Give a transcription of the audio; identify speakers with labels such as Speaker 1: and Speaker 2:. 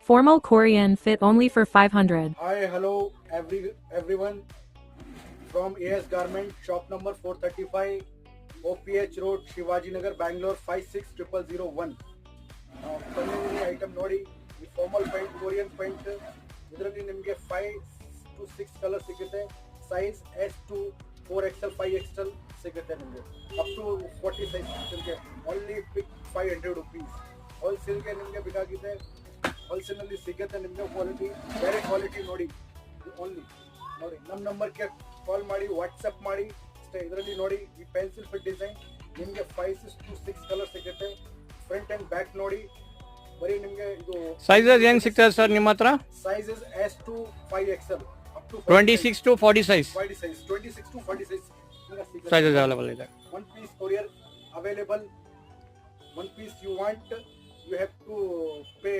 Speaker 1: Formal Korean fit only for 500.
Speaker 2: Hi, hello, everyone from AS Garment, shop number 435, OPH Road, Shivaji Nagar, Bangalore 560001. ಬನ್ನಿ item ನೋಡಿ. ಈ formal paint, Korean paint, ಇದರಲ್ಲಿ ನಿಮಗೆ 5 to 6 colour ಸಿಗುತ್ತೆ. Size S to 4XL 5XL ಸಿಗುತ್ತೆ ನಿಮಗೆ. Up to 40 size ನಿಮಗೆ only ಪಿಕ್ 500 rupees. ಹೋಲ್ಸೇಲ್ಗೆ ನಿಮಗೆ ಬೇಕಾಗಿದೆ, ಹೋಲ್ಸೇಲ್ನಲ್ಲಿ ಸಿಗುತ್ತೆ ನಿಮಗೆ. ಕ್ವಾಲಿಟಿ ಬೇರೆ ಕ್ವಾಲಿಟಿ ನೋಡಿ. ಓನ್ಲಿ ನೋಡಿ, ನಮ್ಮ ನಂಬರ್ಗೆ ಕಾಲ್ ಮಾಡಿ, ವಾಟ್ಸಪ್ ಮಾಡಿ ಅಷ್ಟೇ. ಇದರಲ್ಲಿ ನೋಡಿ, ಈ ಪೆನ್ಸಿಲ್ ಫಿಟ್ ಡಿಸೈನ್ ನಿಮಗೆ 5 to 6 ಕಲರ್ ಸಿಗುತ್ತೆ. ಫ್ರಂಟ್ ಅಂಡ್ ಬ್ಯಾಕ್ ನೋಡಿ, ಬರೀ ನಿಮಗೆ ಇದು
Speaker 3: ಸೈಜಸ್ ಹೆಂಗ್ ಸಿಗ್ತದೆ ಸರ್ ನಿಮ್ಮ ಹತ್ರ?
Speaker 2: Sizes S to 5XL up to
Speaker 3: 26 to 40 size
Speaker 2: 26 to 40 size
Speaker 3: sizes available ಇದೆ.
Speaker 2: One piece courier available. One piece you want, you have to pay